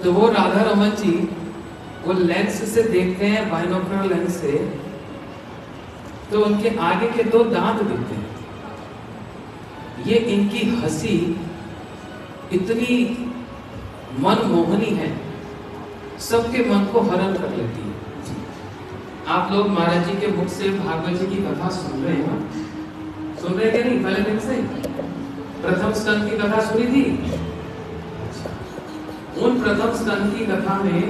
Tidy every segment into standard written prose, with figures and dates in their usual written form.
तो वो राधा रमन जी वो लेंस से देखते हैं, बाइनोकुलर लेंस से, तो उनके आगे के 2 दांत दिखते हैं। ये इनकी हंसी इतनी मनमोहनी है, सबके मन को हरण कर लेती है। आप लोग महाराज जी के मुख से भागवत जी की कथा सुन रहे हैं, सुन रहे क्या नहीं? पहले दिन से प्रथम स्कंद की कथा सुनी थी। उन प्रथम स्कंद की कथा में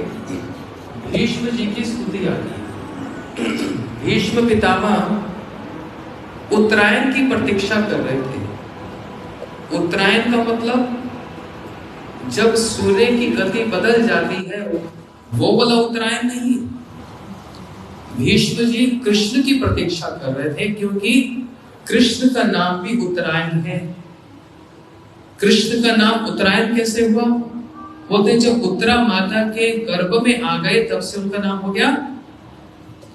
भीष्म जी की स्तुति आती है। भीष्म पितामह उत्तरायण की प्रतीक्षा कर रहे थे। उत्तरायण का मतलब जब सूर्य की गति बदल जाती है, वो वाला उत्तरायण नहीं। भीष्म जी कृष्ण की प्रतीक्षा कर रहे थे, क्योंकि कृष्ण का नाम भी उत्तरायण है। कृष्ण का नाम उत्तरायण कैसे हुआ? बोलते हैं जब उत्तरा माता के गर्भ में आ गए तब से उनका नाम हो गया,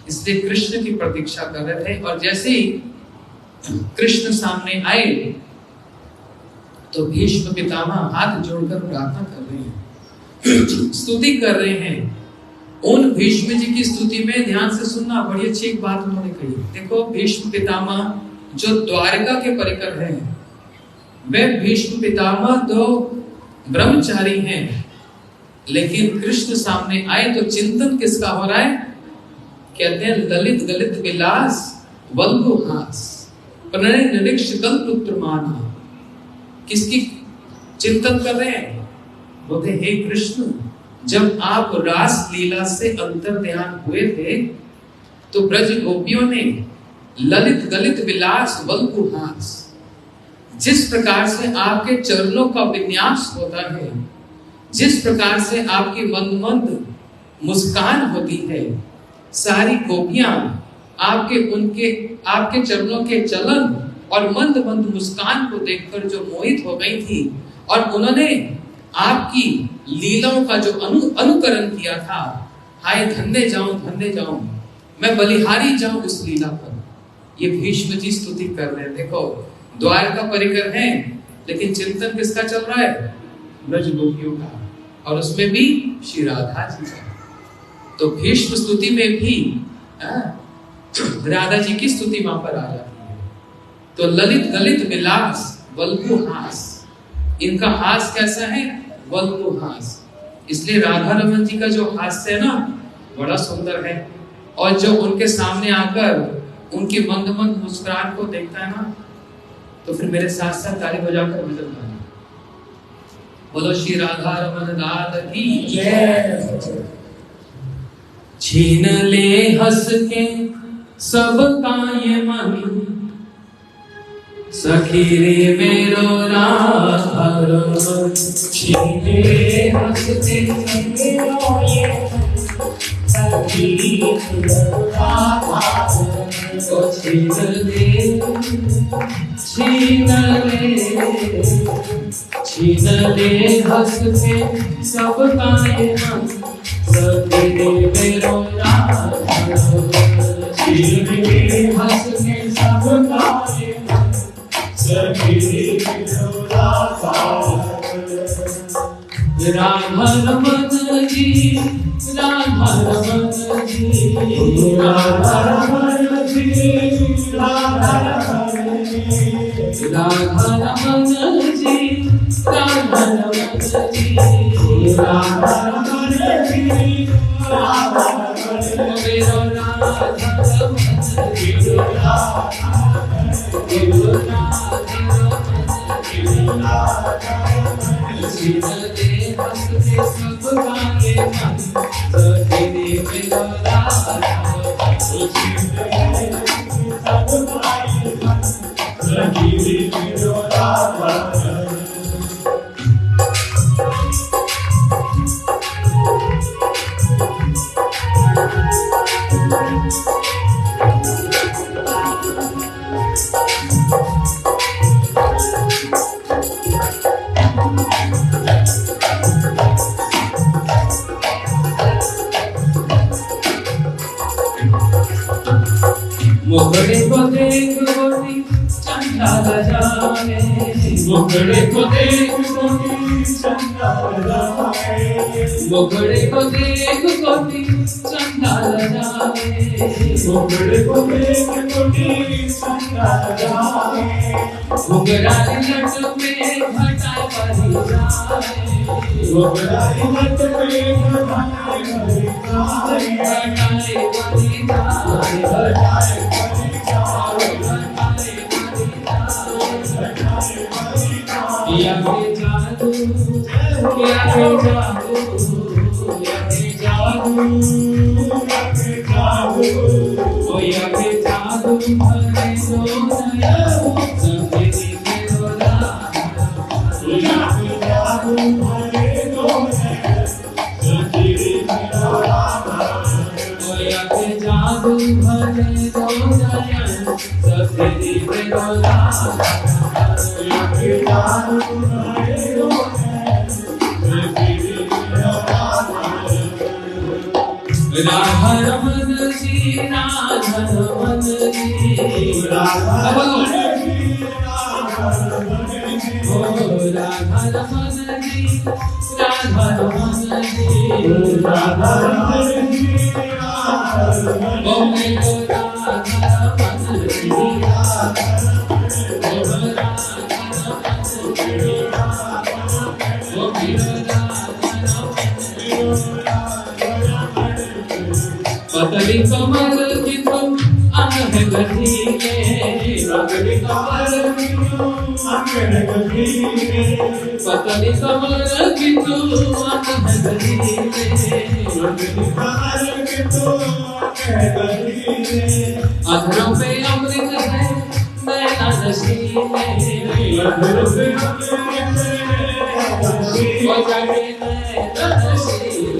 इसलिए कृष्ण की प्रतीक्षा कर रहे थे। और जैसे ही कृष्ण सामने आए तो भीष्म पितामह हाथ जोड़कर प्रार्थना कर रहे हैं, स्तुति कर रहे हैं। उन भीष्म जी की स्तुति में ध्यान से सुनना, बड़ी अच्छी एक बात उन्होंने कही। देखो, भीष्म पितामह जो द्वारका के परिकर हैं, वे भीष्म पितामह तो ब्रह्मचारी हैं, लेकिन कृष्ण सामने आए तो चिंतन किसका हो रहा है? कहते हैं ललित गलित विलास वल्गु हास प्रणय निरीक्ष कल्प माना। किसकी चिंतन कर रहे हैं? बोलते हे कृष्ण, जब आप रास लीला से अंतर ध्यान हुए थे तो ब्रज गोपियों ने ललित गलित विलास वल्गु हास, जिस प्रकार से आपके चरणों का विन्यास होता है, जिस प्रकार से आपकी मंद मंद मुस्कान होती है, सारी गोपियां आपके चरणों के चलन और मंद मंद मुस्कान को देखकर जो मोहित हो गई थी, और उन्होंने आपकी लीलाओं का जो अनुकरण किया था। हाय धन्य जाऊं, मैं बलिहारी जाऊं उस लीला पर। ये भीष्म जी स्तुति कर रहे हैं। देखो, द्वारका परिकर हैं, लेकिन चिंतन किसका चल रहा है? ब्रज गोपियों का, और उसमें भी श्री राधा जी का। तो भीष्म स्तुति में भी राधा जी की स्तुति वहां पर आ जाती है। तो ललित गलित विलास वल्गु हास, इनका हास कैसा है? वल्गु हास। इसलिए राधा रमन जी का जो हास्य है ना, बड़ा सुंदर है। और जो उनके सामने आकर उनकी मंद मंद मुस्कुराहट को देखता है ना, तो फिर मेरे साथ साथ ताली बजाकर भजन गाना। बोलो श्री राधा रमन लाल की जय। छीन ले हंस के सबका ये मन, सखी रे मेरो राधा रमन। छीन ले हंस के सबका ये मन, सखी रे राधा रमन। छीन ले हंस के सबका ये मन, सखी रे मेरो राधा रमन। छीन ले हंस के सबका ये मन, सखी रे मेरो राधा रमन। राधा रमन जी, राधा रमन जी, राधा रमन जी, राधा रमन जी, राधा रमन जी, राधा रमन जी, राधा रमन जी, राधा रमन मेरो राधा रमन जी, राधा मुखड़े को देख गोरी चंदा जाने, मुखड़े को देख गोरी चंदा मुखड़े को देख कोटि चंदा लगावे, मुखड़े को देख कोटि चंदा लगावे, घुंघराली लट में घटाए भरी जाए, घुंघराली लट में घटाए भरी जाए, घटाए भरी जाए, घटाए भरी जाए, घटाए भरी जाए, या के जादू, या के जादू, या के जादू, या के जादू, ओ या के जादू भरे सो नया सफेदी मेरो राधा, या के जादू भरे सो नया सफेदी मेरो राधा, ओ या के जादू भरे सो नया सफेदी मेरो राधा, या के जादू भरे सो नया सफेदी मेरो राधा। राधा रमन जी, राधा रमन जी, राधा रमन जी, राधा रमन जी, ओ राधा रमन जी, राधा रमन जी, राधा रमन जी, राधा रमन जी, ओ मेरो राधा रमन जी, राधा रमन जी, ओ राधा रमन जी, राधा रमन जी, ओ मेरो राधा रमन जी, पतली कमर की तुम अंग गठीले, पतली कमर की तुम अंग गठीले, पतली कमर की तुम अंग गठीले, पतली कमर की तुम अंग गठीले, अधरों पे अमृत है नैना नशीले, अधरों पे अमृत है नैना नशीले,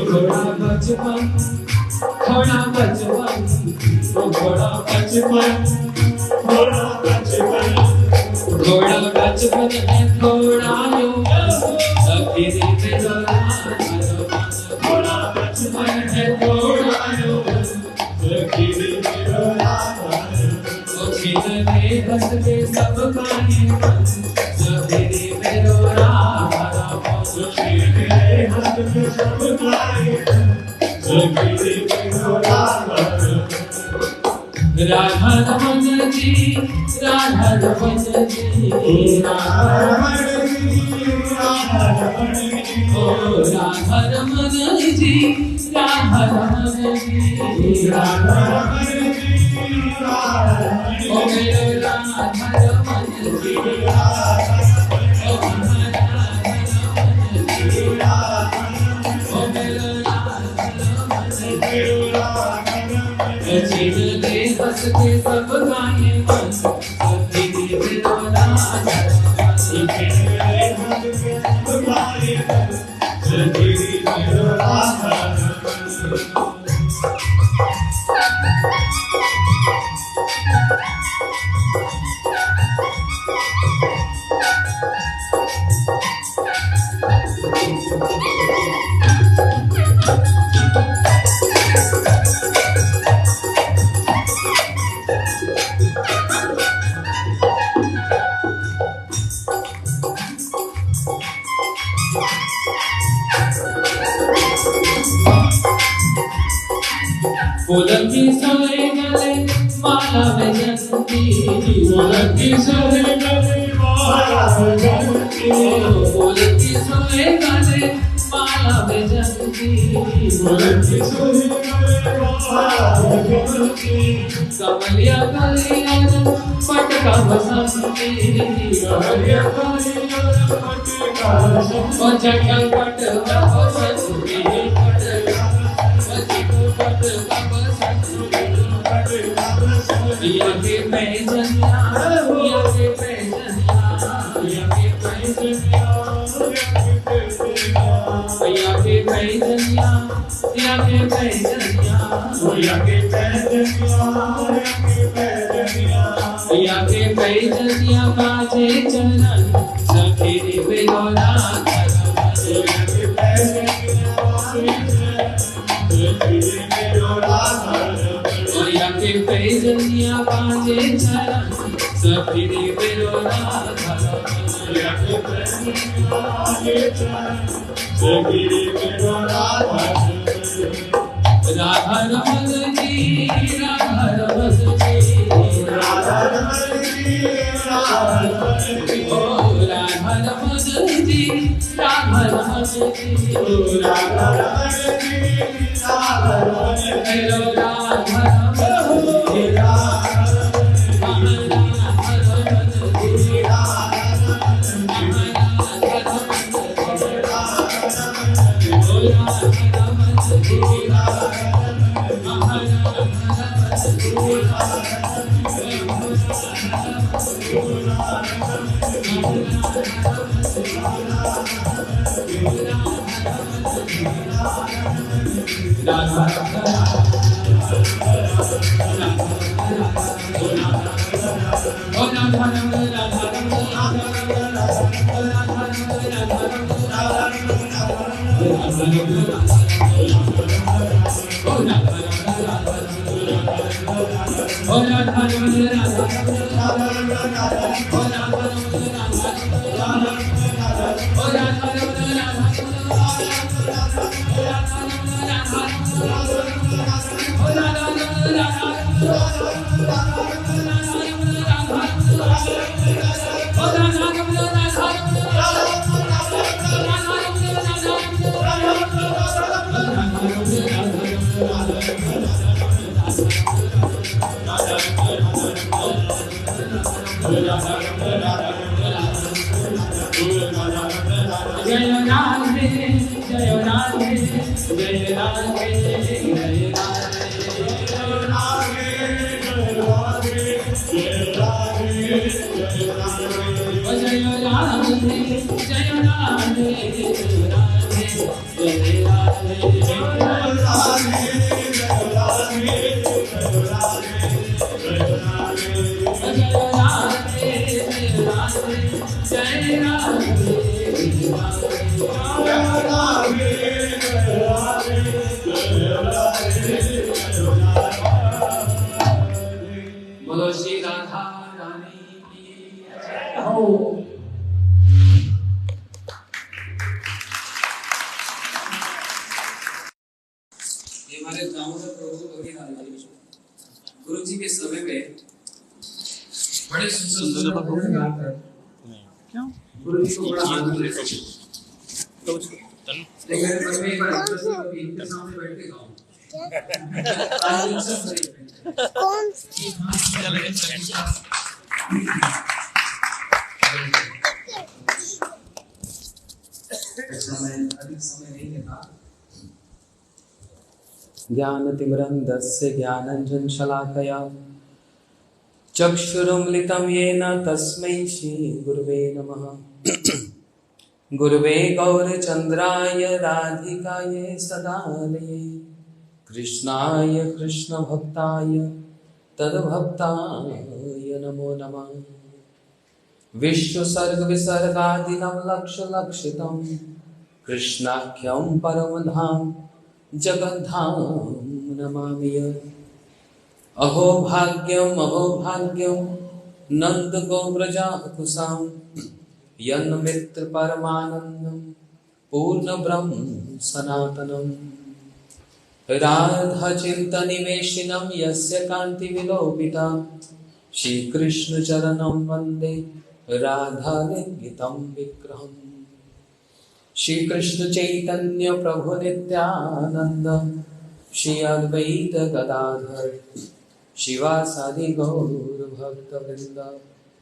घोड़ा बचपन, घोड़ा बचपन, घोड़ा बचपन, घोड़ा बचपन, घोड़ा बचपन है घोड़ा योग सफेदी मेरो राधा, घोड़ा बचपन है घोड़ा योग सफेदी मेरो राधा, ओ खिलने हंस के सब गाने मन सफेदी मेरो राधा, ओ खिलने हंस के सब गाने सफेदी मेरो राधा। राधा रमन जी, राधा रमन जी, राधा रमन जी, राधा रमन जी, ओ राधा रमन जी, राधा रमन जी, राधा रमन जी, राधा रमन जी, ओ मेरो राधा रमन जी, राधा रमन जी, ओ राधा रमन जी, राधा रमन जी, ओ मेरो राधा रमन जी, राधा रमन जी, चिल्ले हंस के सब गाने मन सफेदी मेरो राधा, चिल्ले हंस के सब गाने मन सफेदी मेरो राधा। फूलन की सोए गले माला में जंती, फूलन की सोए गले माला में जंती, फूलन की सोए गले माला में जंती, फूलन की सोए गले माला में जंती, कमलिया कलिया पटका बसंती, कमलिया कलिया पटका बसंती, ओ चटल पटका बसंती, या के पैजनिया, या के पैजनिया, या के पैजनिया, या के पैजनिया, या के पैजनिया, या के पैजनिया, या के पैजनिया बाजे चलन सफेदी मेरो राधा, या के पैजनिया सफेदी मेरो राधा, या लागे पैजनिया बाजे चरण सफिरी बेरो राधा लागे पैजनिया बाजे चरण सफिरी बेरो राधा राधा रमन जी राधा रमन जी राधा रमन जी राधा रमन जी ओ राधा रमन जी राधा रमन जी ओ राधा रमन जी राधा रमन जी राधा रमन जी बोलो श्री राधा रानी की जय हो। हमारे गांव का प्रभु गुरु जी के समय में बड़े सुंदर भजन गाकर गुरु जी को बड़ा आनंद लेकिन मन में एक बार इनके सामने बैठ के गाऊं कौन अधिक समय नहीं लेता। ज्ञानतिमिरन्धस्य ज्ञानाञ्जनशलाकया चक्षुरुन्मिलितं येन तस्मै श्रीगुरुवे नमः। गुरुवे गौरचन्द्राय राधिकायै सदालये कृष्णाय कृष्णभक्ताय तद्भक्ताय नमो नमः। विश्वसर्गविसर्गादिनं लक्ष्यलक्षितं कृष्णाख्यं परमधाम जगद्धाम नमामि। अहो भाग्यं नन्दगोव्रजाकुसां यन्मित्र परमानन्दं पूर्णब्रह्म सनातनं। राधाचिन्तनिवेशिनं यस्य कान्तिविलोपिता श्रीकृष्णचरणं वन्दे राधालिङ्गितं विग्रहम्। श्री कृष्ण चैतन्य प्रभु नित्यानंद श्री अद्वैत गदाधर शिवासादि गौर भक्त वृंद।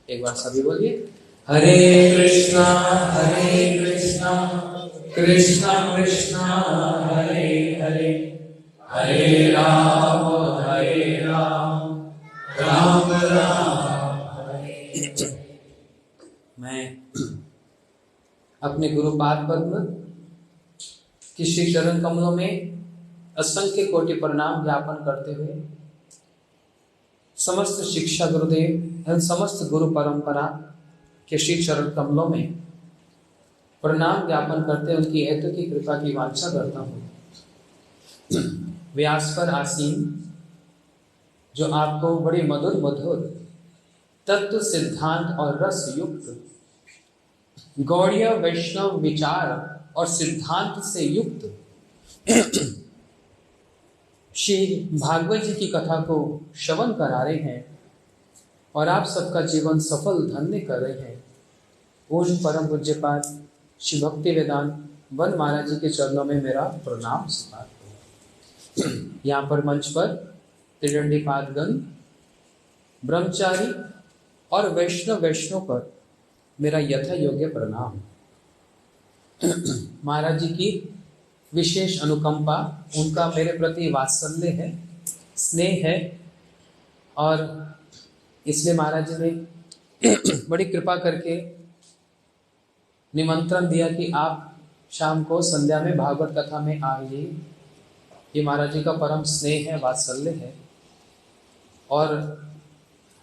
एक बार सभी बोलिए हरे कृष्णा कृष्णा कृष्णा हरे हरे हरे राम राम राम हरे। मैं अपने गुरुपाद पद्म की श्री चरण कमलों में असंख्य कोटि प्रणाम ज्ञापन करते हुए समस्त शिक्षा गुरुदेव एवं समस्त गुरु परंपरा के श्री चरण कमलों में प्रणाम ज्ञापन करते उनकी हेतु की कृपा की वांछा करता हूँ। व्यास पर आसीन जो आपको बड़ी मधुर मधुर तत्व सिद्धांत और रस युक्त गौड़ीय वैष्णव विचार और सिद्धांत से युक्त श्री भागवत जी की कथा को श्रवण करा रहे हैं और आप सबका जीवन सफल धन्य कर रहे हैं। पूज्य परम पूज्यपाद श्री भक्ति वेदांत वन महाराज जी के चरणों में मेरा प्रणाम स्वीकार हो। यहाँ पर मंच पर त्रिदंडी पादगण, ब्रह्मचारी और वैष्णव पर मेरा यथा योग्य प्रणाम। महाराज जी की विशेष अनुकंपा, उनका मेरे प्रति वात्सल्य है, स्नेह है और इसलिए महाराज जी ने बड़ी कृपा करके निमंत्रण दिया कि आप शाम को संध्या में भागवत कथा में आइए। ये महाराज जी का परम स्नेह है, वात्सल्य है। और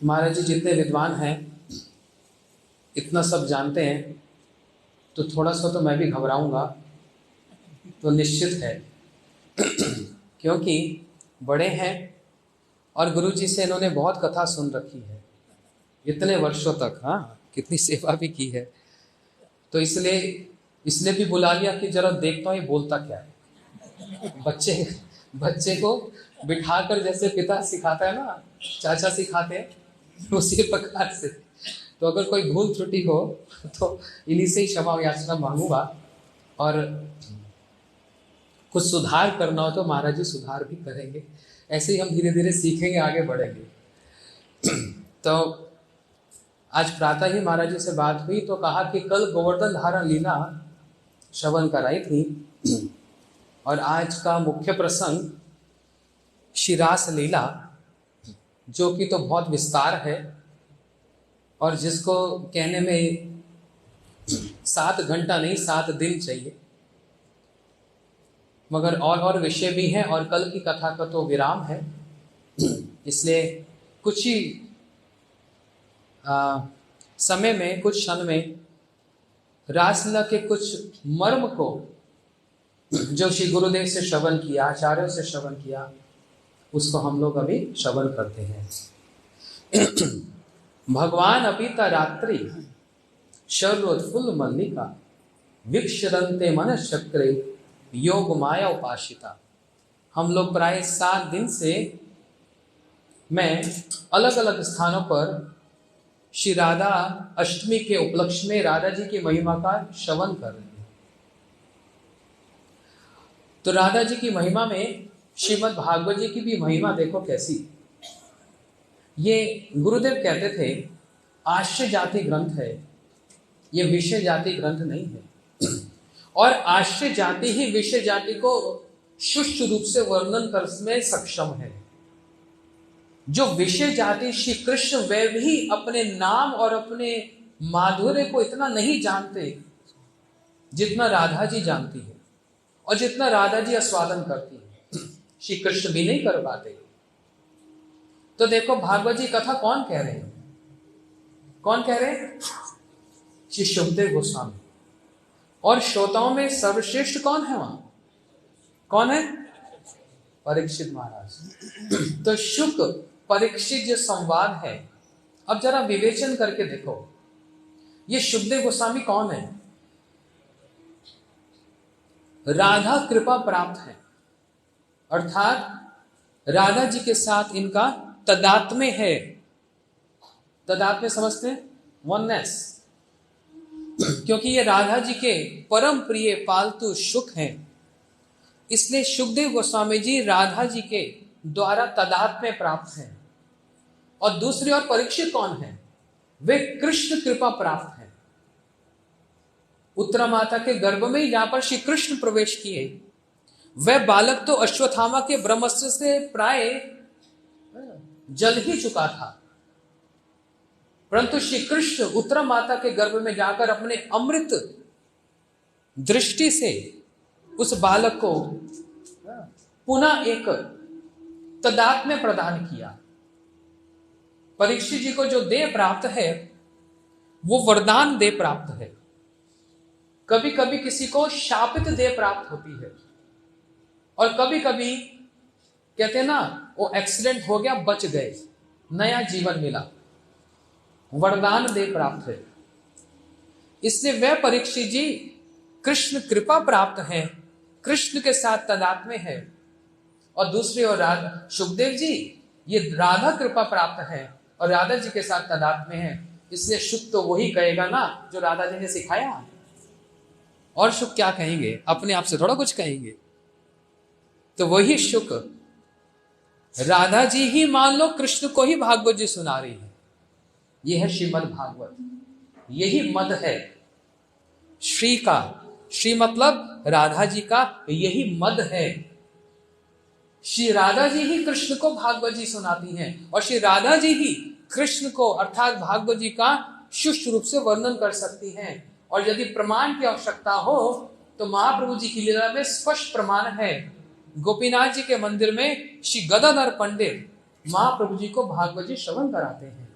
महाराज जी जितने विद्वान हैं, इतना सब जानते हैं, तो थोड़ा सा तो मैं भी घबराऊंगा तो निश्चित है क्योंकि बड़े हैं और गुरु जी से इन्होंने बहुत कथा सुन रखी है इतने वर्षों तक। हाँ, कितनी सेवा भी की है, तो इसलिए भी बुला लिया कि जरा देखता हूँ ये बोलता क्या है। बच्चे को बिठाकर जैसे पिता सिखाता है ना, चाचा सिखाते हैं, उसी प्रकार से। तो अगर कोई भूल त्रुटि हो तो इन्हीं से ही क्षमा याचना मांगूंगा, और कुछ सुधार करना हो तो महाराज जी सुधार भी करेंगे। ऐसे ही हम धीरे धीरे सीखेंगे, आगे बढ़ेंगे। तो आज प्रातः ही महाराज जी से बात हुई तो कहा कि कल गोवर्धन धारण लीला श्रवण कराई थी और आज का मुख्य प्रसंग श्री रास लीला, जो कि तो बहुत विस्तार है और जिसको कहने में 7 घंटा नहीं 7 दिन चाहिए, मगर और विषय भी हैं और कल की कथा का तो विराम है। इसलिए कुछ ही समय में, कुछ क्षण में रासलीला के कुछ मर्म को जो श्री गुरुदेव से श्रवण किया, आचार्यों से श्रवण किया, उसको हम लोग अभी श्रवण करते हैं। भगवान अपिता रात्रि शर्वोत्फुल्ल मल्लिका विक्षरन्ते मन चक्रे योग माया उपासिता। हम लोग प्राय 7 दिन से मैं अलग अलग स्थानों पर श्री राधा अष्टमी के उपलक्ष्य में राधा जी की महिमा का श्रवण कर रहे हैं। तो राधा जी की महिमा में श्रीमद् भागवत जी की भी महिमा देखो कैसी। ये गुरुदेव कहते थे आश्रय जाति ग्रंथ है, ये विषय जाति ग्रंथ नहीं है। और आश्रय जाति ही विषय जाति को सुष्ठ रूप से वर्णन करने में सक्षम है। जो विषय जाति श्री कृष्ण वे भी अपने नाम और अपने माधुर्य को इतना नहीं जानते जितना राधा जी जानती है और जितना राधा जी आस्वादन करती है, श्री कृष्ण भी नहीं कर पाते। तो देखो भागवत जी कथा कौन कह रहे हैं? कौन कह रहे हैं? श्री शुकदेव गोस्वामी। और श्रोताओं में सर्वश्रेष्ठ कौन है वहां? कौन है? परीक्षित महाराज। तो शुक परीक्षित जो संवाद है, अब जरा विवेचन करके देखो, ये शुकदेव गोस्वामी कौन है? राधा कृपा प्राप्त है, अर्थात राधा जी के साथ इनका तदात्म्य है। तदात्म्य समझते हैं? वननेस। क्योंकि ये राधा जी के परम प्रिय पालतू शुक हैं, इसलिए शुकदेव गोस्वामी जी राधा जी के द्वारा तदात्म्य प्राप्त हैं। और दूसरी ओर परीक्षित कौन है? वे कृष्ण कृपा प्राप्त हैं। उत्तरा माता के गर्भ में जहां पर श्री कृष्ण प्रवेश किए, वह बालक तो अश्वत्थामा के ब्रह्मास्त्र से प्राय जल ही चुका था, परंतु श्री कृष्ण उत्तरा माता के गर्भ में जाकर अपने अमृत दृष्टि से उस बालक को पुनः एक तदात्म्य प्रदान किया। परीक्षित जी को जो देह प्राप्त है वो वरदान देह प्राप्त है। कभी कभी किसी को शापित देह प्राप्त होती है और कभी कभी कहते हैं ना, वो एक्सीडेंट हो गया, बच गए, नया जीवन मिला, वरदान दे प्राप्त है। इसलिए वह परीक्षित जी कृष्ण कृपा प्राप्त है, कृष्ण के साथ तादात्म्य है। और दूसरी ओर सुखदेव जी ये राधा कृपा प्राप्त है और राधा जी के साथ तादात्म्य है। इसलिए शुक तो वही कहेगा ना जो राधा जी ने सिखाया, और शुक क्या कहेंगे, अपने आप से थोड़ा कुछ कहेंगे। तो वही शुक राधा जी ही मान लो कृष्ण को ही भागवत जी सुना रही है। यह है श्रीमद् भागवत, यही मद है श्री का। श्री मतलब राधा जी का, यही मद है। श्री राधा जी ही कृष्ण को भागवत जी सुनाती हैं और श्री राधा जी ही कृष्ण को अर्थात भागवत जी का सुष्ठ रूप से वर्णन कर सकती हैं। और यदि प्रमाण की आवश्यकता हो तो महाप्रभु जी की लीला में स्पष्ट प्रमाण है। गोपीनाथ जी के मंदिर में श्री गदाधर पंडित महाप्रभु जी को भागवत जी श्रवण कराते हैं।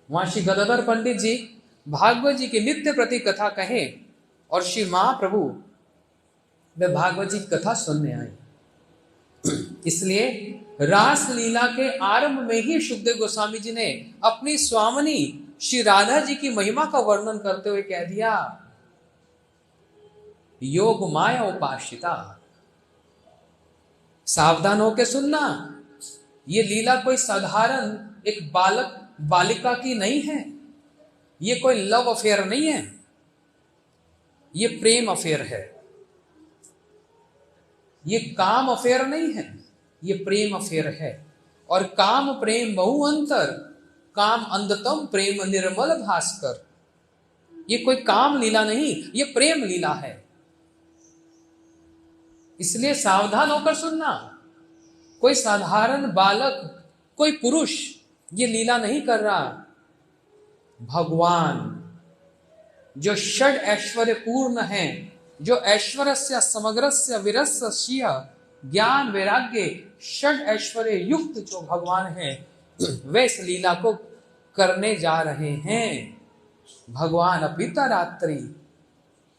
वहां श्री गदाधर पंडित जी भागवत जी की नित्य प्रति कथा कहें और श्री महाप्रभु वे भागवत जी की कथा सुनने आए। इसलिए रास लीला के आरंभ में ही सुखदेव गोस्वामी जी ने अपनी स्वामिनी श्री राधा जी की महिमा का वर्णन करते हुए कह दिया, योग माया उपासिता। सावधान होकर सुनना, ये लीला कोई साधारण एक बालक बालिका की नहीं है, ये कोई लव अफेयर नहीं है, ये प्रेम अफेयर है। ये काम अफेयर नहीं है, ये प्रेम अफेयर है। और काम प्रेम बहु अंतर, काम अंधतम प्रेम निर्मल भास्कर। ये कोई काम लीला नहीं, ये प्रेम लीला है। इसलिए सावधान होकर सुनना, कोई साधारण बालक, कोई पुरुष ये लीला नहीं कर रहा। भगवान जो षड ऐश्वर्य पूर्ण है, जो ऐश्वर्य समग्रस्य वीरस्य शिय ज्ञान वैराग्य षड ऐश्वर्य युक्त जो भगवान है, वे इस लीला को करने जा रहे हैं। भगवान अपिता रात्रि,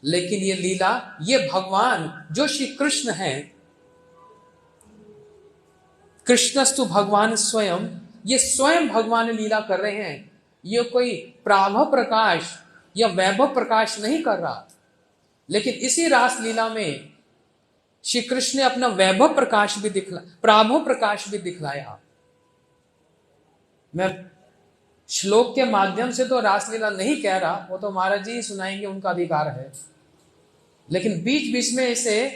लेकिन ये लीला, ये भगवान जो श्री कृष्ण है, कृष्णस्तु भगवान स्वयं, ये स्वयं भगवान लीला कर रहे हैं। ये कोई प्राभ प्रकाश या वैभव प्रकाश नहीं कर रहा, लेकिन इसी रास लीला में श्री कृष्ण ने अपना वैभव प्रकाश भी प्राभव प्रकाश भी दिखलाया। मैं श्लोक के माध्यम से तो रासलीला नहीं कह रहा, वो तो महाराज जी सुनाएंगे, उनका अधिकार है। लेकिन बीच बीच में इसे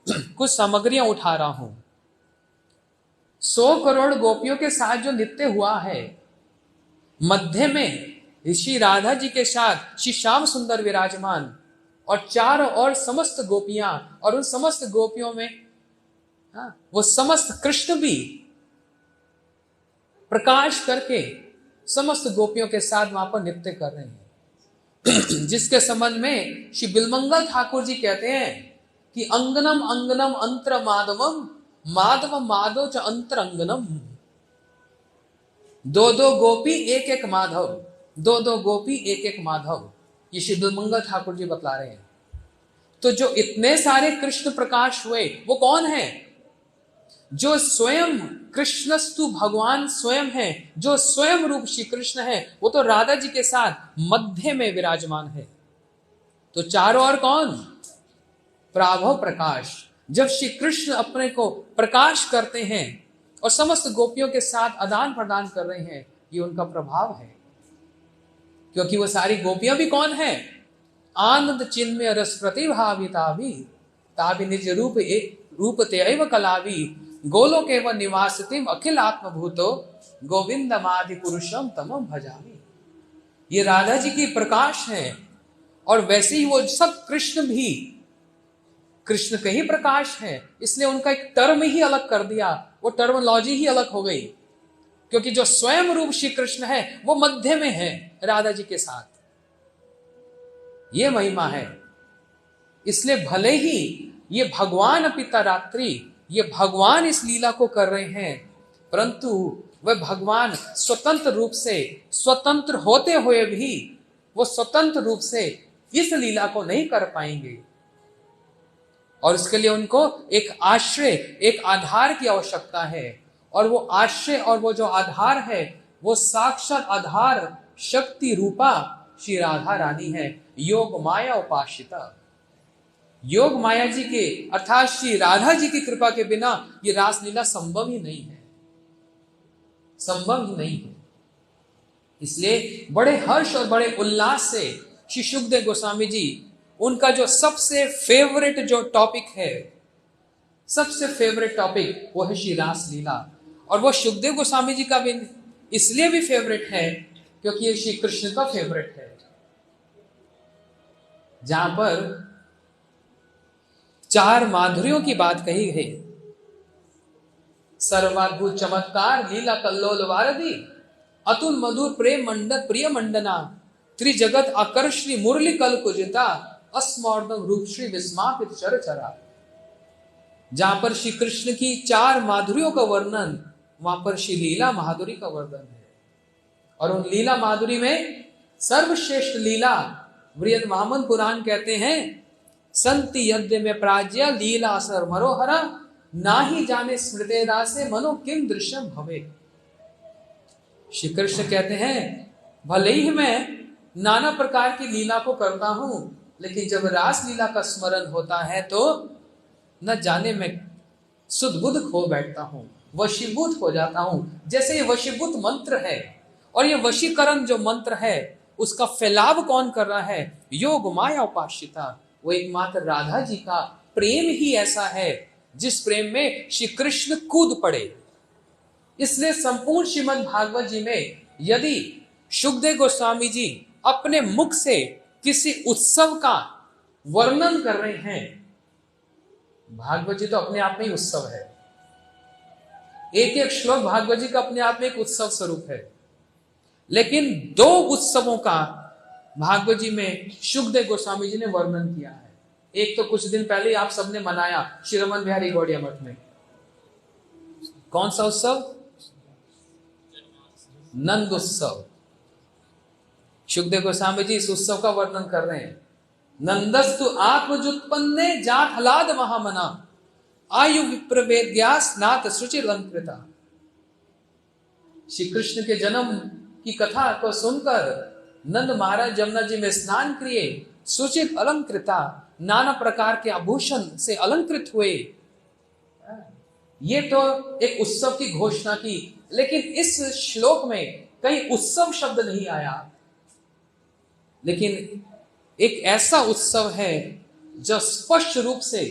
कुछ सामग्रियां उठा रहा हूं। 100 करोड़ गोपियों के साथ जो नृत्य हुआ है, मध्य में श्री राधा जी के साथ श्री श्याम सुंदर विराजमान और चारों ओर समस्त गोपियां, और उन समस्त गोपियों में वो समस्त कृष्ण भी प्रकाश करके समस्त गोपियों के साथ वहां पर नृत्य कर रहे हैं। जिसके संबंध में श्री बिलमंगल ठाकुर जी कहते हैं कि अंगनम अंगनम अंतर माधवम माधव माधव च अंतर अंगनम। 2-2 गोपी एक एक माधव, 2-2 गोपी एक एक माधव, ये श्री बिलमंगल ठाकुर जी बतला रहे हैं। तो जो इतने सारे कृष्ण प्रकाश हुए वो कौन है? जो स्वयं कृष्णस्तु भगवान स्वयं है, जो स्वयं रूप श्री कृष्ण है, वो तो राधा जी के साथ मध्य में विराजमान है। तो चारों ओर कौन? प्राभव प्रकाश। जब श्री कृष्ण अपने को प्रकाश करते हैं और समस्त गोपियों के साथ आदान प्रदान कर रहे हैं, ये उनका प्रभाव है। क्योंकि वो सारी गोपियां भी कौन है? आनंद चिन्मय रस प्रतिभाविताभि ताभि निज रूप तेव कलावी गोलोक एवं निवासतिम अखिल आत्मभूतो गोविंदमादि पुरुषम तमम भजामि। ये राधा जी की प्रकाश है। और वैसे ही वो सब कृष्ण भी कृष्ण के ही प्रकाश है। इसलिए उनका एक टर्म ही अलग कर दिया, वो टर्मोलॉजी ही अलग हो गई। क्योंकि जो स्वयं रूप श्री कृष्ण है वो मध्य में है राधा जी के साथ, ये महिमा है। इसलिए भले ही ये भगवान पिता रात्रि, ये भगवान इस लीला को कर रहे हैं, परंतु वह भगवान स्वतंत्र रूप से, स्वतंत्र होते हुए भी वो स्वतंत्र रूप से इस लीला को नहीं कर पाएंगे। और उसके लिए उनको एक आश्रय, एक आधार की आवश्यकता है। और वो आश्रय और वो जो आधार है वो साक्षात आधार शक्ति रूपा श्री राधा रानी है, योग माया उपासिता। योग माया जी के अर्थात श्री राधा जी की कृपा के बिना ये रासलीला संभव ही नहीं है, संभव ही नहीं है। इसलिए बड़े हर्ष और बड़े उल्लास से श्री शुकदेव गोस्वामी जी, उनका जो सबसे फेवरेट जो टॉपिक है, सबसे फेवरेट टॉपिक वो है श्री रासलीला। और वो शुकदेव गोस्वामी जी का भी इसलिए भी फेवरेट है क्योंकि ये श्री कृष्ण का फेवरेट है। जहां पर 4 माधुर्यों की बात कही है, सर्वाद्भुत चमत्कार लीला कल्लोल वारदी, अतुल मधुर प्रेम मंडन प्रिय मंडना, त्रिजगत आकर्षणी मुरली कल कुजिता, अस्मर्दम रूप श्री विस्मापित चर चरा। जहां पर श्री कृष्ण की 4 माधुर्यों का वर्णन, वहां पर श्री लीला माधुरी का वर्णन है। और उन लीला माधुरी में सर्वश्रेष्ठ लीला वृहद महामन पुराण कहते हैं, संति यद्य में प्राज्य लीला असर मरोहरा, ना ही जाने स्मृते दासे मनो किम दृश्यम भवे। श्री कृष्ण कहते हैं भले ही मैं नाना प्रकार की लीला को करता हूं, लेकिन जब रास लीला का स्मरण होता है तो न जाने मैं सुध-बुध खो बैठता हूं, वशीभूत हो जाता हूं। जैसे ये वशीभूत मंत्र है, और ये वशीकरण जो मंत्र है उसका फैलाव कौन कर रहा है? योग माया उपासिता। वो एकमात्र राधा जी का प्रेम ही ऐसा है जिस प्रेम में श्री कृष्ण कूद पड़े। इसलिए संपूर्ण श्रीमद् भागवत जी में यदि शुकदेव गोस्वामी जी अपने मुख से किसी उत्सव का वर्णन कर रहे हैं, भागवत जी तो अपने आप में ही उत्सव है, एक एक श्लोक भागवत जी का अपने आप में एक उत्सव स्वरूप है। लेकिन 2 उत्सवों का भागवत जी में शुकदेव गोस्वामी जी ने वर्णन किया है। एक तो कुछ दिन पहले आप सबने मनाया श्री रमन बिहारी गौड़िया मठ में। कौन सा उत्सव? नंद उत्सव। शुकदेव गोस्वामी जी इस उत्सव का वर्णन कर रहे हैं। नंदस्तु आत्मजुत्पन्ने जात हलाद महामना, आयु विप्रवेद्या स्नात शुचि अलंकृता। श्री कृष्ण के जन्म की कथा को सुनकर नंद महाराज यमुना जी में स्नान किए, सुचित अलंकृता, नाना प्रकार के आभूषण से अलंकृत हुए। ये तो एक उत्सव की घोषणा की, लेकिन इस श्लोक में कहीं उत्सव शब्द नहीं आया। लेकिन एक ऐसा उत्सव है जो स्पष्ट रूप से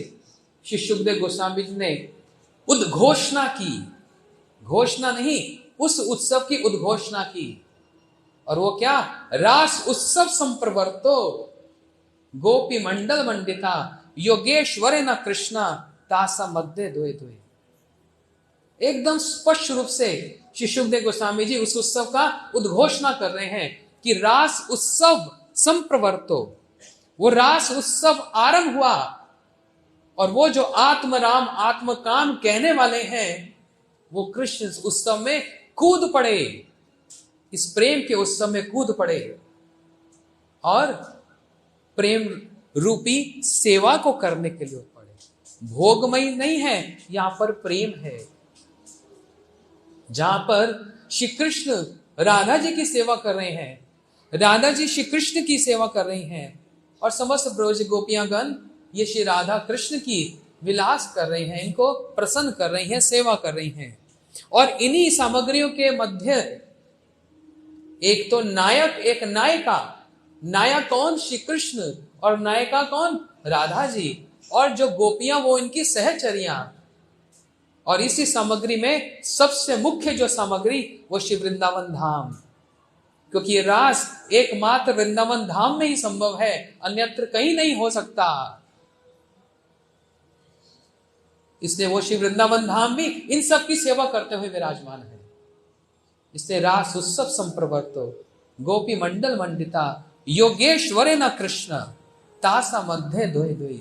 श्री शुकदेव गोस्वामी जी ने उद्घोषणा की, घोषणा नहीं, उस उत्सव की उद्घोषणा की। और वो क्या? रास उत्सव संप्रवर्तो गोपी मंडल मंडिता, योगेश्वरे न कृष्णा तासा मध्य द्वे द्वे। एकदम स्पष्ट रूप से श्री शुकदेव गोस्वामी जी उस उत्सव का उद्घोषणा कर रहे हैं कि रास उत्सव संप्रवर्तो, वो रास उत्सव आरंभ हुआ। और वो जो आत्म राम आत्म काम कहने वाले हैं वो कृष्ण उत्सव में कूद पड़े, इस प्रेम के उत्सव में कूद पड़े और प्रेम रूपी सेवा को करने के लिए पड़े। भोगमयी नहीं है, यहां पर प्रेम है। जहां पर श्री कृष्ण राधा जी की सेवा कर रहे हैं, राधा जी श्री कृष्ण की सेवा कर रही हैं, और समस्त ब्रज गोपियागण ये श्री राधा कृष्ण की विलास कर रही हैं, इनको प्रसन्न कर रही हैं, सेवा कर रही हैं। और इन्हीं सामग्रियों के मध्य एक तो नायक, एक नायिका। नायक कौन? श्री कृष्ण। और नायिका कौन? राधा जी। और जो गोपियां वो इनकी सहचरियां। और इसी सामग्री में सबसे मुख्य जो सामग्री वो श्री वृंदावन धाम, क्योंकि ये रास एकमात्र वृंदावन धाम में ही संभव है, अन्यत्र कहीं नहीं हो सकता। इसलिए वो श्री वृंदावन धाम भी इन सब की सेवा करते हुए विराजमान है। इसलिए रास उत्सव संप्रवर्तो गोपी मंडल मंडिता, योगेश्वरे न कृष्ण तासा मध्य द्वे द्वे।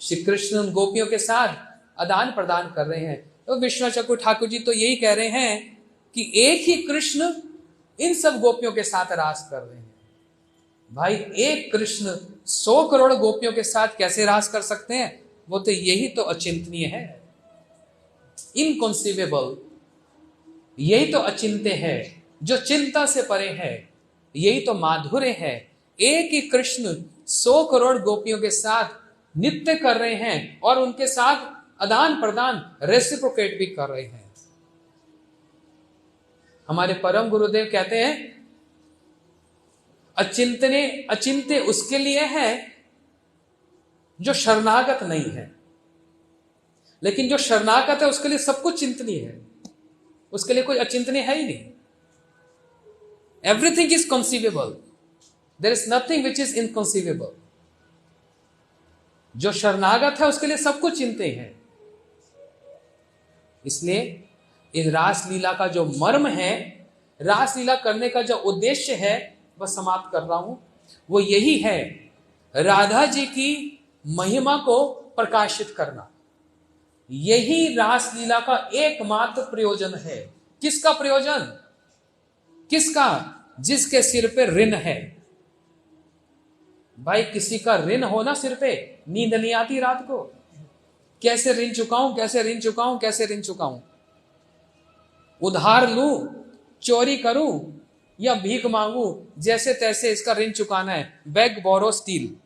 श्री कृष्ण उन गोपियों के साथ आदान प्रदान कर रहे हैं। तो विश्वनाथ चक्रवर्ती ठाकुर जी तो यही कह रहे हैं कि एक ही कृष्ण इन सब गोपियों के साथ रास कर रहे हैं। भाई एक कृष्ण 100 करोड़ गोपियों के साथ कैसे रास कर सकते हैं? वो तो यही तो अचिंतनीय है, इनकॉन्सीवेबल। यही तो अचिंत्य है, जो चिंता से परे है। यही तो माधुर्य है। एक ही कृष्ण 100 करोड़ गोपियों के साथ नित्य कर रहे हैं और उनके साथ आदान प्रदान रेसिप्रोकेट भी कर रहे हैं। हमारे परम गुरुदेव कहते हैं अचिंत्य उसके लिए है जो शरणागत नहीं है, लेकिन जो शरणागत है उसके लिए सब कुछ चिंतनीय है, उसके लिए कोई अचिंतनीय है ही नहीं। Everything is conceivable, there is nothing which is inconceivable. जो शरणागत है उसके लिए सब कुछ चिंतनीय है। इसलिए इस रासलीला का जो मर्म है, रासलीला करने का जो उद्देश्य है, वह समाप्त कर रहा हूं, वो यही है, राधा जी की महिमा को प्रकाशित करना। यही रासलीला का एकमात्र प्रयोजन है। किसका प्रयोजन? किसका? जिसके सिर पे ऋण है। भाई किसी का ऋण हो ना सिर पे, नींद नहीं आती रात को। कैसे ऋण चुकाऊं, कैसे ऋण चुकाऊं, कैसे ऋण चुकाऊं? उधार लूं, चोरी करूं या भीख मांगू, जैसे तैसे इसका ऋण चुकाना है। Beg borrow steal.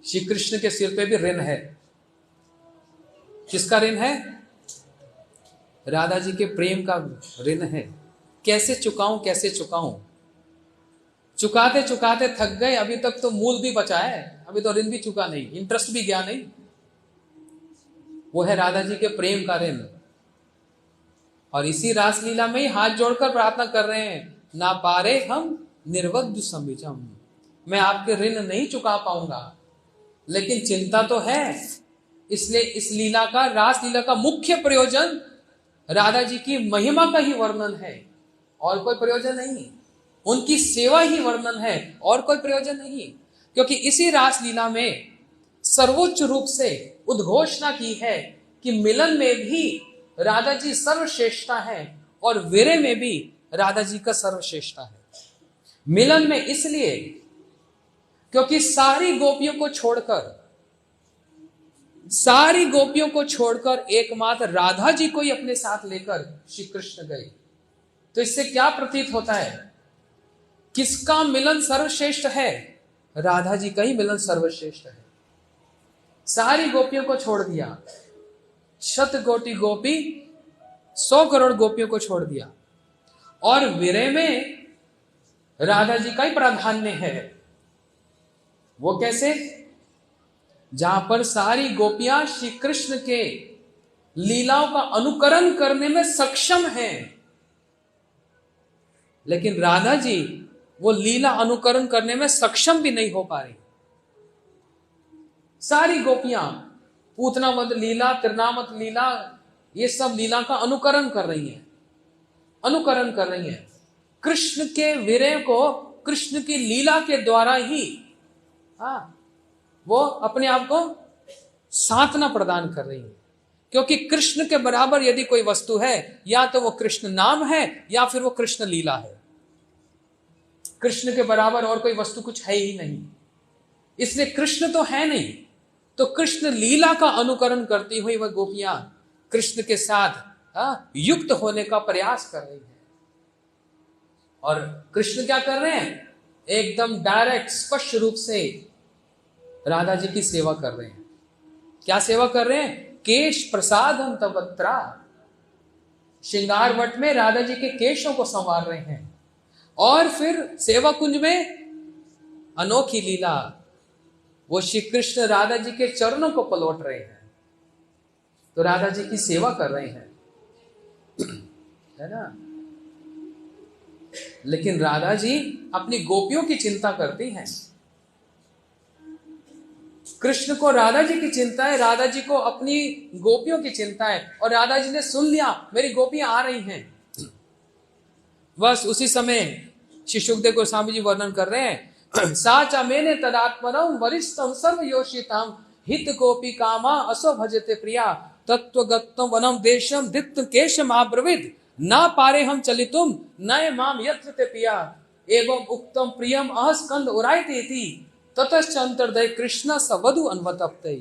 Shri Krishna के सिर पे भी ऋण है। किसका ऋण है? राधा जी के प्रेम का ऋण है। कैसे चुकाऊं, कैसे चुकाऊं? चुकाते चुकाते थक गए, अभी तक तो मूल भी बचा है, अभी तो ऋण भी चुका नहीं, इंटरेस्ट भी गया नहीं। वो है राधा जी के प्रेम का ऋण। और इसी रासलीला में ही हाथ जोड़कर प्रार्थना कर रहे हैं, ना पारे हम निर्वद्य समिजम। मैं आपके ऋण नहीं चुका पाऊंगा, लेकिन चिंता तो है। इसलिए इस लीला का, रासलीला का मुख्य प्रयोजन राधा जी की महिमा का ही वर्णन है, और कोई प्रयोजन नहीं। उनकी सेवा ही वर्णन है, और कोई प्रयोजन नहीं। क्योंकि इसी रासलीला में सर्वोच्च रूप से उद्घोषणा की है कि मिलन में भी राधा जी सर्वश्रेष्ठता है और वीरे में भी राधा जी का सर्वश्रेष्ठता है। मिलन में इसलिए क्योंकि सारी गोपियों को छोड़कर एकमात्र राधा जी को ही अपने साथ लेकर श्री कृष्ण गए। तो इससे क्या प्रतीत होता है? किसका मिलन सर्वश्रेष्ठ है? राधा जी का ही मिलन सर्वश्रेष्ठ है। सारी गोपियों को छोड़ दिया, 100 कोटि गोपी, 100 करोड़ गोपियों को छोड़ दिया, और वीरे में राधा जी का ही प्राधान्य है। वो कैसे? जहां पर सारी गोपियां श्री कृष्ण के लीलाओं का अनुकरण करने में सक्षम हैं, लेकिन राधा जी वो लीला अनुकरण करने में सक्षम भी नहीं हो पा रही। सारी गोपियां पूतनावत लीला, त्रिनामत लीला, ये सब लीला का अनुकरण कर रही हैं। कृष्ण के वीरे को कृष्ण की लीला के द्वारा ही वो अपने आप को सांत्वना प्रदान कर रही है। क्योंकि कृष्ण के बराबर यदि कोई वस्तु है, या तो वो कृष्ण नाम है या फिर वो कृष्ण लीला है। कृष्ण के बराबर और कोई वस्तु कुछ है ही नहीं। इसलिए कृष्ण तो है नहीं, तो कृष्ण लीला का अनुकरण करती हुई वह गोपियां कृष्ण के साथ युक्त होने का प्रयास कर रही हैं। और कृष्ण क्या कर रहे हैं? एकदम डायरेक्ट, स्पष्ट रूप से राधा जी की सेवा कर रहे हैं। क्या सेवा कर रहे हैं? केश प्रसादम तवत्रा। श्रृंगार वट में राधा जी के केशों को संवार रहे हैं, और फिर सेवा कुंज में अनोखी लीला, वो श्री कृष्ण राधा जी के चरणों को पलट रहे हैं। तो राधा जी की सेवा कर रहे हैं, है ना। लेकिन राधा जी अपनी गोपियों की चिंता करती हैं। कृष्ण को राधा जी की चिंता है, राधा जी को अपनी गोपियों की चिंता है। और राधा जी ने सुन लिया मेरी गोपियां आ रही हैं। बस उसी समय श्री सुखदेव गोस्वामी जी वर्णन कर रहे हैं, साचा मैंने तदात्मनम वरिष्ठम सर्वयोषितम हित गोपी कामा असो भजते प्रिया तत्वगतम वनम देशम दित्त केशम आब्रविद ना पारे हम चलितुम नय माम यत्र ते पिया एवं उक्तम प्रियम अहस्कंद उरायते थी ततश्च अंतर्दय कृष्ण सवधु अन्वतप्तै।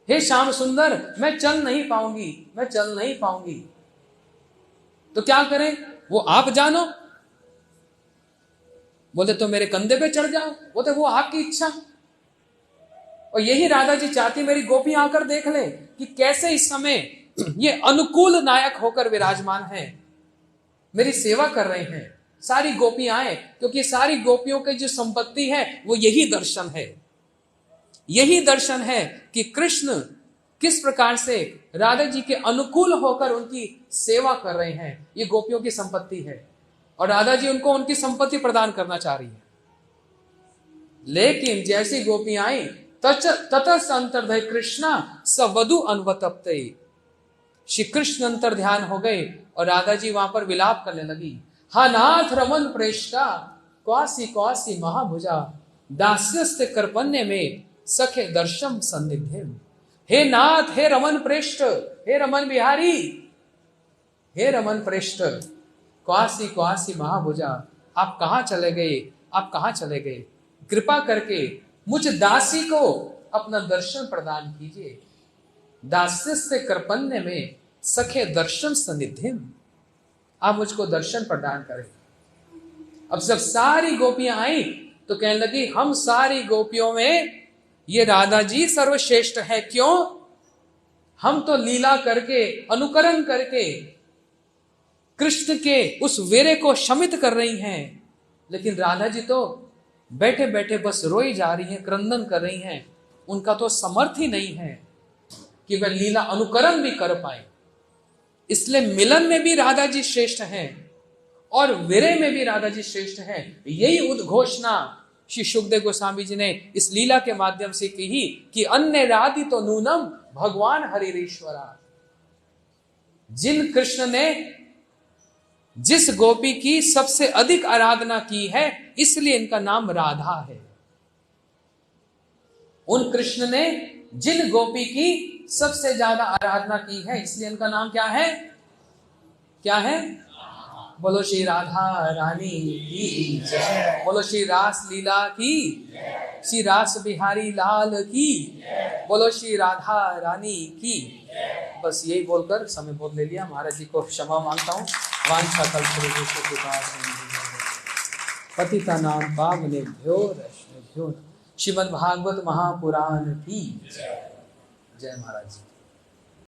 हे श्याम सुंदर, मैं चल नहीं पाऊंगी, मैं चल नहीं पाऊंगी, तो क्या करें? वो आप जानो। बोले तो मेरे कंधे पे चढ़ जाओ, बोले वो आपकी इच्छा। और यही राधा जी चाहती, मेरी गोपी आकर देख ले कि कैसे इस समय ये अनुकूल नायक होकर विराजमान है, मेरी सेवा कर रहे हैं। सारी गोपियां आए, क्योंकि सारी गोपियों की जो संपत्ति है वो यही दर्शन है। यही दर्शन है कि कृष्ण किस प्रकार से राधा जी के अनुकूल होकर उनकी सेवा कर रहे हैं। ये गोपियों की संपत्ति है और राधा जी उनको उनकी संपत्ति प्रदान करना चाह रही है। लेकिन जैसी गोपियां आई, ततः अंतर्दय कृष्णा सवधु अन्वतप्ते। श्री कृष्ण अंतर ध्यान हो गए और राधा जी वहां पर विलाप करने लगी। हा नाथ रमन प्रेष्ठा क्वासी क्वासी महाभुजा दास्यस्ते कर्पण्य में सखे दर्शम सन्निध्यम। हे नाथ, हे रमन प्रेष्ठ, हे रमन बिहारी, हे रमन प्रेष्ठ, क्वासी क्वासी महाभुजा, आप कहां चले गए, आप कहां चले गए? कृपा करके मुझ दासी को अपना दर्शन प्रदान कीजिए। दास्यस्ते कर्पण्य में सखे दर्शन सन्निध्यम, आप मुझको दर्शन प्रदान करें। अब जब सारी गोपियां आई तो कहने लगी, हम सारी गोपियों में ये राधा जी सर्वश्रेष्ठ है। क्यों? हम तो लीला करके, अनुकरण करके कृष्ण के उस वीर्य को शमित कर रही हैं, लेकिन राधा जी तो बैठे बैठे बस रोई जा रही हैं, क्रंदन कर रही हैं। उनका तो समर्थ ही नहीं है कि वह लीला अनुकरण भी कर पाए। इसलिए मिलन में भी राधा जी श्रेष्ठ हैं और वीर्य में भी राधा जी श्रेष्ठ हैं। यही उद्घोषणा श्री सुखदेव गोस्वामी जी ने इस लीला के माध्यम से कही कि अन्य राधि तो नूनम भगवान हरिश्वरा। जिन कृष्ण ने जिस गोपी की सबसे अधिक आराधना की है, इसलिए इनका नाम राधा है। उन कृष्ण ने जिन गोपी की सबसे ज्यादा आराधना की है, इसलिए इनका नाम क्या है? क्या है? बोलो श्री राधा रानी की जय, बोलो श्री रास लीला की, श्री रास बिहारी लाल की, बोलो श्री राधा रानी की। बस यही बोलकर समय बहुत ले लिया, महाराज जी को क्षमा मांगता हूँ। वांछा कल्पतरुभ्यो कृपा पतिता नाम पावनेभ्यो वैष्णवेभ्यो। श्रीमद् भागवत महापुराण की जय। जय महाराज जी।